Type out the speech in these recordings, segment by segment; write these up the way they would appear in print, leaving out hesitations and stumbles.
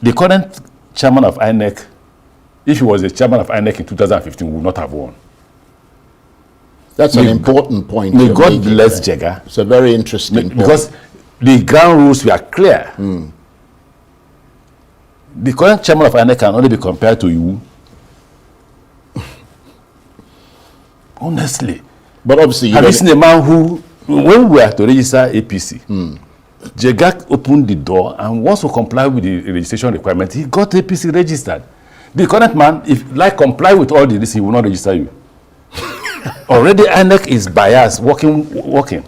the current chairman of INEC, if he was the chairman of INEC in 2015, would not have won. That's an important point. May God bless Jega. It's a very interesting point. Because the ground rules were clear. The current chairman of INEC can only be compared to you. Honestly. But obviously, have you seen a man who, when we were to register APC, Jega opened the door, and once we comply with the registration requirement, he got APC registered. The current man, if like comply with all this, he will not register you. Already INEC is biased, working.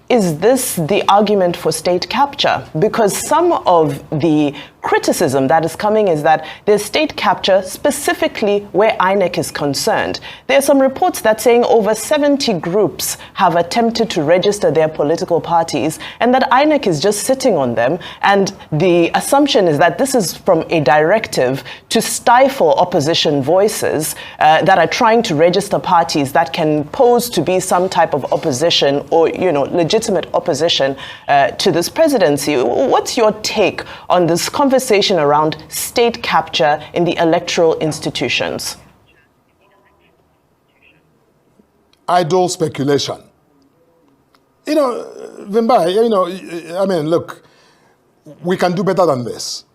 Is this the argument for state capture? Because some of the criticism that is coming is that there's state capture specifically where INEC is concerned. There are some reports that saying over 70 groups have attempted to register their political parties and that INEC is just sitting on them. And the assumption is that this is from a directive to stifle opposition voices that are trying to register parties that can pose to be some type of opposition or, legitimate opposition to this presidency. What's your take on this conversation around state capture in the electoral institutions? Idle speculation. Vimbai, look, we can do better than this.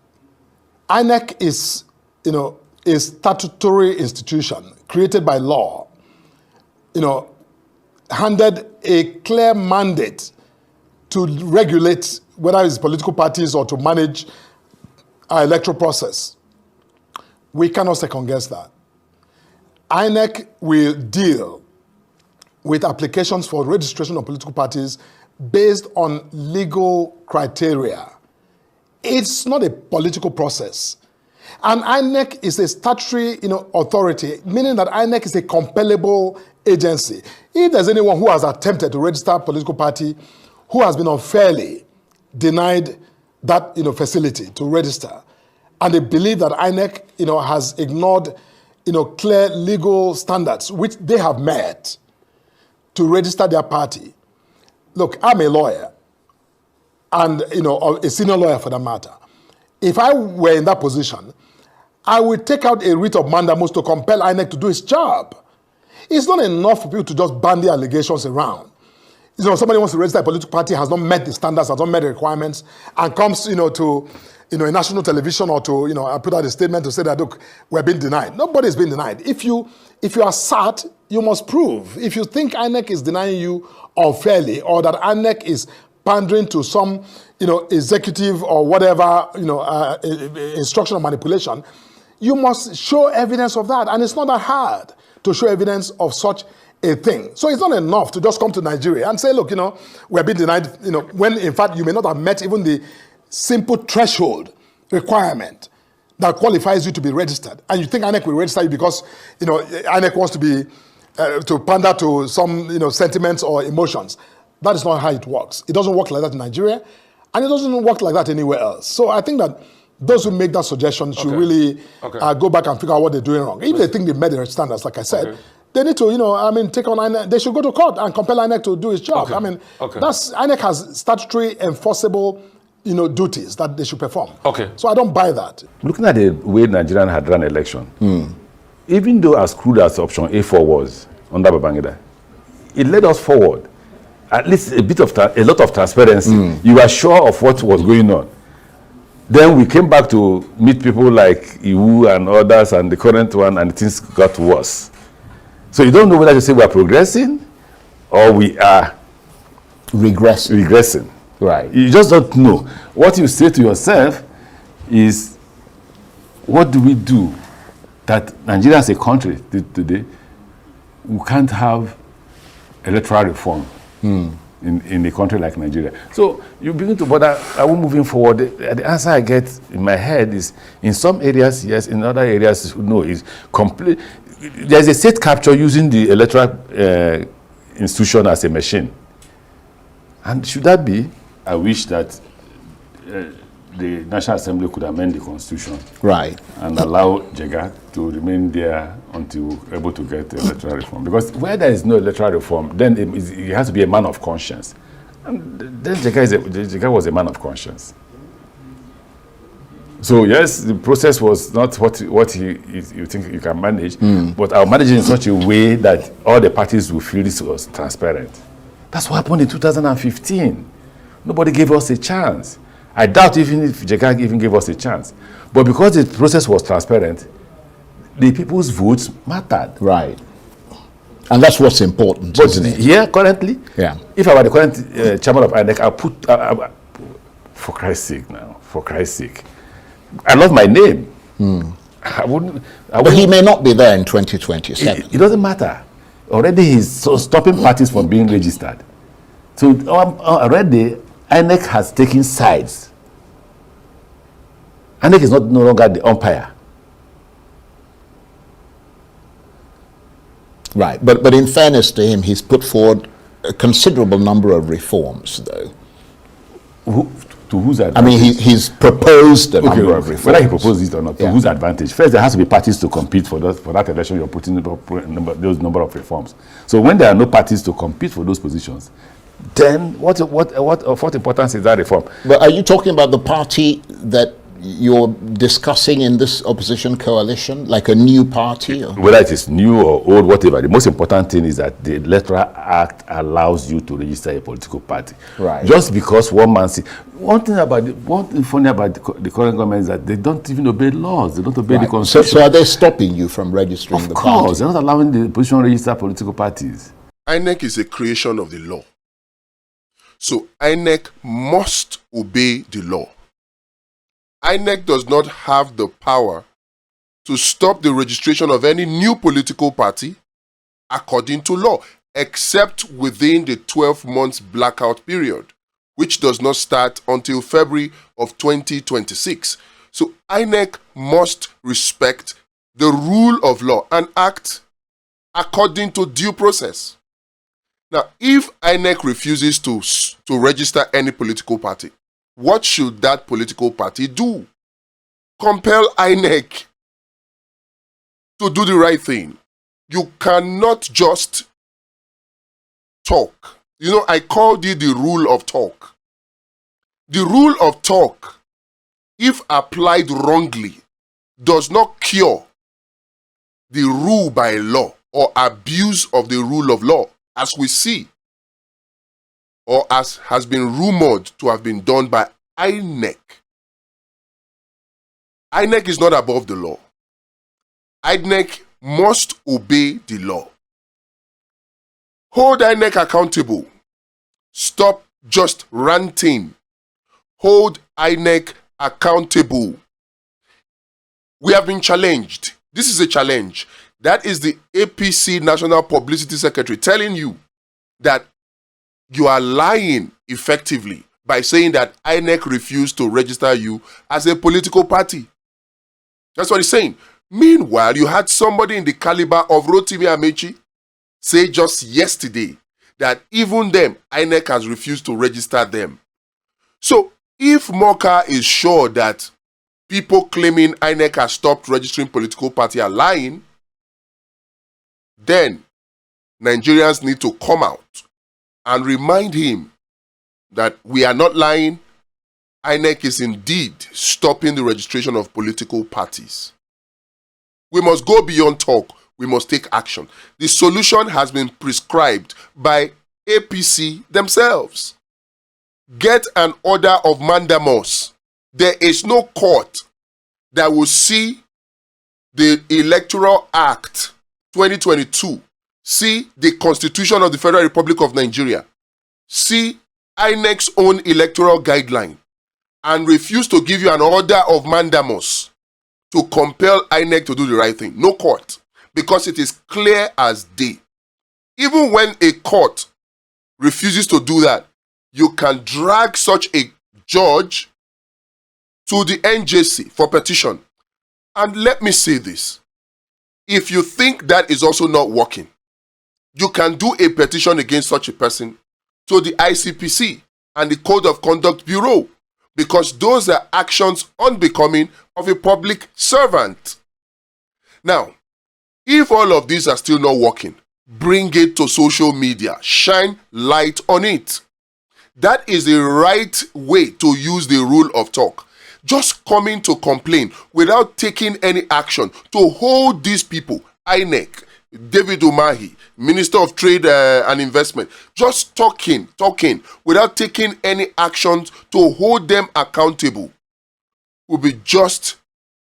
INEC is, a statutory institution created by law, handed a clear mandate to regulate whether it's political parties or to manage our electoral process. We cannot second guess that. INEC will deal with applications for registration of political parties based on legal criteria. It's not a political process. And INEC is a statutory authority, meaning that INEC is a compellable agency. If there's anyone who has attempted to register a political party who has been unfairly denied that facility to register, and they believe that INEC has ignored clear legal standards which they have met to register their party. Look, I'm a lawyer, and a senior lawyer for that matter. If I were in that position, I would take out a writ of mandamus to compel INEC to do its job. It's not enough for people to just bandy allegations around. Somebody wants to register a political party, has not met the standards, has not met the requirements, and comes, to, a national television or to, put out a statement to say that, look, we're being denied. Nobody's been denied. If you are sat, you must prove. If you think INEC is denying you unfairly, or that INEC is pandering to some, executive or whatever, instruction or manipulation, you must show evidence of that. And it's not that hard to show evidence of such a thing. So it's not enough to just come to Nigeria and say, look, we're being denied, when in fact you may not have met even the simple threshold requirement that qualifies you to be registered. And you think INEC will register you because, INEC wants to be, to pander to some, sentiments or emotions. That is not how it works. It doesn't work like that in Nigeria, and it doesn't work like that anywhere else. So I think that those who make that suggestion should really go back and figure out what they're doing wrong. If they think they've met the standards, like I said, they need to, take on INEC. They should go to court and compel INEC to do its job. That's INEC has statutory enforceable, duties that they should perform. So I don't buy that. Looking at the way Nigerians had run election, even though as crude as option A4 was under Babangida, it led us forward. At least a lot of transparency. You were sure of what was going on. Then we came back to meet people like Iwu and others and the current one, and things got worse. So you don't know whether to say we are progressing or we are regressing. Right. You just don't know. What you say to yourself is, what do we do that Nigeria as a country today, we can't have electoral reform in a country like Nigeria. So you begin to bother, are we moving forward? The answer I get in my head is, in some areas, yes, in other areas, no. It's complete. There's a state capture using the electoral institution as a machine. And should that be? I wish that the National Assembly could amend the Constitution, right, and allow Jega to remain there until able to get electoral reform. Because where there is no electoral reform, then it has to be a man of conscience. And then Jega was a man of conscience. So yes, the process was not what you think you can manage, but I'll manage it in such a way that all the parties will feel this was transparent. That's what happened in 2015. Nobody gave us a chance. I doubt even if JECA even gave us a chance. But because the process was transparent, the people's votes mattered. Right. And that's what's important, isn't it? Here, currently, Yeah. if I were the current chairman of INEC, I'll put, for Christ's sake now, for Christ's sake, I love my name. I wouldn't. But he may not be there in 2027. It doesn't matter. Already he's stopping parties from being registered. So already INEC has taken sides. INEC is no longer the umpire. Right. But in fairness to him, he's put forward a considerable number of reforms, though. To whose advantage? I mean, he's proposed a number of reforms. Whether he proposed it or not, to whose advantage? First, there has to be parties to compete for that election. You're putting those number of reforms. So when there are no parties to compete for those positions, then what importance is that reform? But are you talking about the party that you're discussing in this opposition coalition, like a new party? Or? Whether it is new or old, whatever, the most important thing is that the Electoral Act allows you to register a political party. Right. Just because one man see. One thing funny about the current government is that they don't even obey laws. They don't obey the constitution. So are they stopping you from registering the party? Of course, they're not allowing the opposition to register political parties. INEC is a creation of the law. So INEC must obey the law. INEC does not have the power to stop the registration of any new political party according to law, except within the 12 months blackout period, which does not start until February of 2026. So INEC must respect the rule of law and act according to due process. Now, if INEC refuses to register any political party, what should that political party do? Compel INEC to do the right thing. You cannot just talk. You know, I called it the rule of talk. The rule of talk, if applied wrongly, does not cure the rule by law or abuse of the rule of law, as we see, or as has been rumored to have been done by INEC. INEC is not above the law. INEC must obey the law. Hold INEC accountable. Stop just ranting. Hold INEC accountable. We have been challenged. This is a challenge. That is the APC National Publicity Secretary telling you that you are lying effectively by saying that INEC refused to register you as a political party. That's what he's saying. Meanwhile, you had somebody in the caliber of Rotimi Amaechi say just yesterday that even them, INEC has refused to register them. So, if Morka is sure that people claiming INEC has stopped registering political party are lying, then Nigerians need to come out and remind him that we are not lying. INEC is indeed stopping the registration of political parties. We must go beyond talk. We must take action. The solution has been prescribed by APC themselves. Get an order of mandamus. There is no court that will see the Electoral Act 2022, see the Constitution of the Federal Republic of Nigeria, see INEC's own electoral guideline, and refuse to give you an order of mandamus to compel INEC to do the right thing. No court, because it is clear as day. Even when a court refuses to do that, you can drag such a judge to the NJC for petition. And let me say this. If you think that is also not working, you can do a petition against such a person to the ICPC and the Code of Conduct Bureau, because those are actions unbecoming of a public servant. Now, if all of these are still not working, bring it to social media. Shine light on it. That is the right way to use the rule of talk. just coming to complain without taking any action to hold these people, INEC, David Umahi, Minister of Trade and Investment, just talking without taking any actions to hold them accountable will be just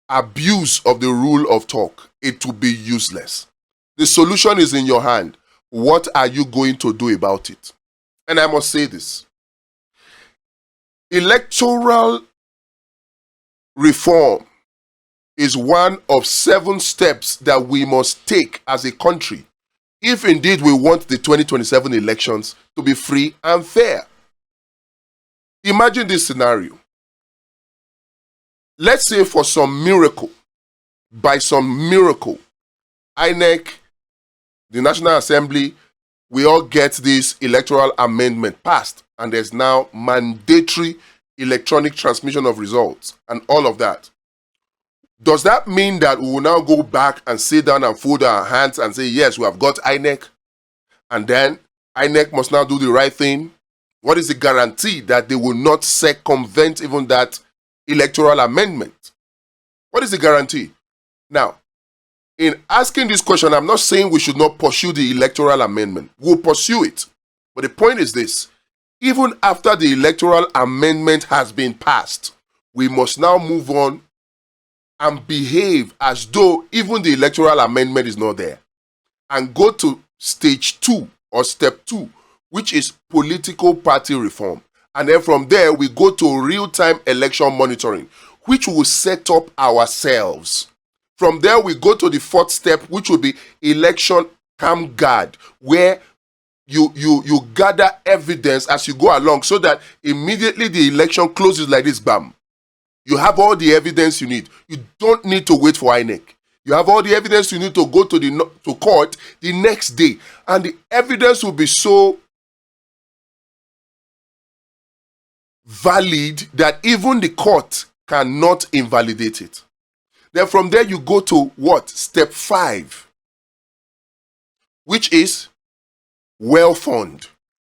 abuse of the rule of talk. It will be useless. The solution is in your hand. What are you going to do about it? And I must say this. Electoral reform is one of 7 steps that we must take as a country if indeed we want the 2027 elections to be free and fair. Imagine this scenario. Let's say for some miracle, INEC, the National Assembly, we all get this electoral amendment passed, and there's now mandatory electronic transmission of results and all of that. Does that mean that we will now go back and sit down and fold our hands and say, yes, we have got INEC, and then INEC must now do the right thing? What is the guarantee that they will not circumvent even that electoral amendment? What is the guarantee? Now, in asking this question, I'm not saying we should not pursue the electoral amendment. We'll pursue it. But the point is this. Even after the electoral amendment has been passed, we must now move on and behave as though even the electoral amendment is not there, and go to stage 2 or step 2, which is political party reform. And then from there, we go to real-time election monitoring, which will set up ourselves. From there, we go to the 4th step, which will be election camp guard, where you gather evidence as you go along so that immediately the election closes like this, bam. You have all the evidence you need. You don't need to wait for INEC. You have all the evidence you need to go to court the next day. And the evidence will be so valid that even the court cannot invalidate it. Then from there you go to what? Step 5, which is well fund,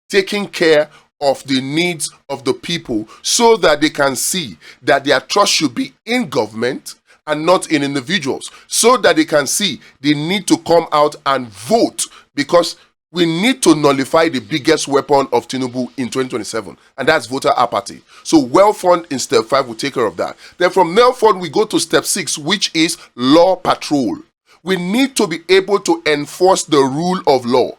taking care of the needs of the people so that they can see that their trust should be in government and not in individuals, so that they can see they need to come out and vote, because we need to nullify the biggest weapon of Tinubu in 2027, and that's voter apathy. So well fund in step 5 will take care of that. Then from well fund we go to step 6, which is law patrol. We need to be able to enforce the rule of law.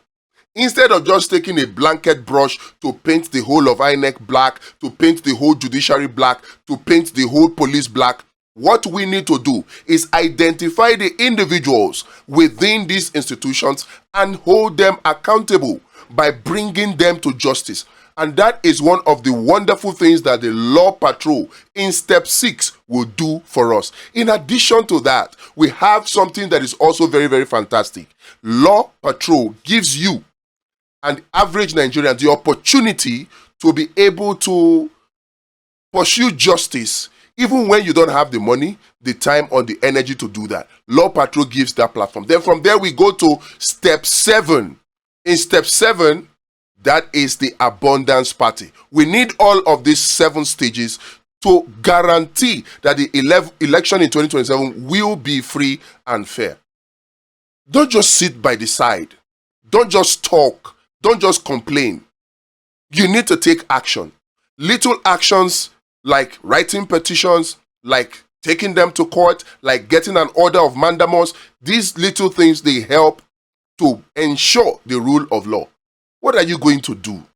Instead of just taking a blanket brush to paint the whole of INEC black, to paint the whole judiciary black, to paint the whole police black, what we need to do is identify the individuals within these institutions and hold them accountable by bringing them to justice. And that is one of the wonderful things that the Law Patrol in step 6 will do for us. In addition to that, we have something that is also very, very fantastic. Law Patrol gives you and average Nigerians the opportunity to be able to pursue justice even when you don't have the money, the time, or the energy to do that. Law Patrol gives that platform. Then from there we go to step 7. In step 7, that is the abundance party. We need all of these 7 stages to guarantee that the election in 2027 will be free and fair. Don't just sit by the side. Don't just talk. Don't just complain. You need to take action. Little actions like writing petitions, like taking them to court, like getting an order of mandamus. These little things, they help to ensure the rule of law. What are you going to do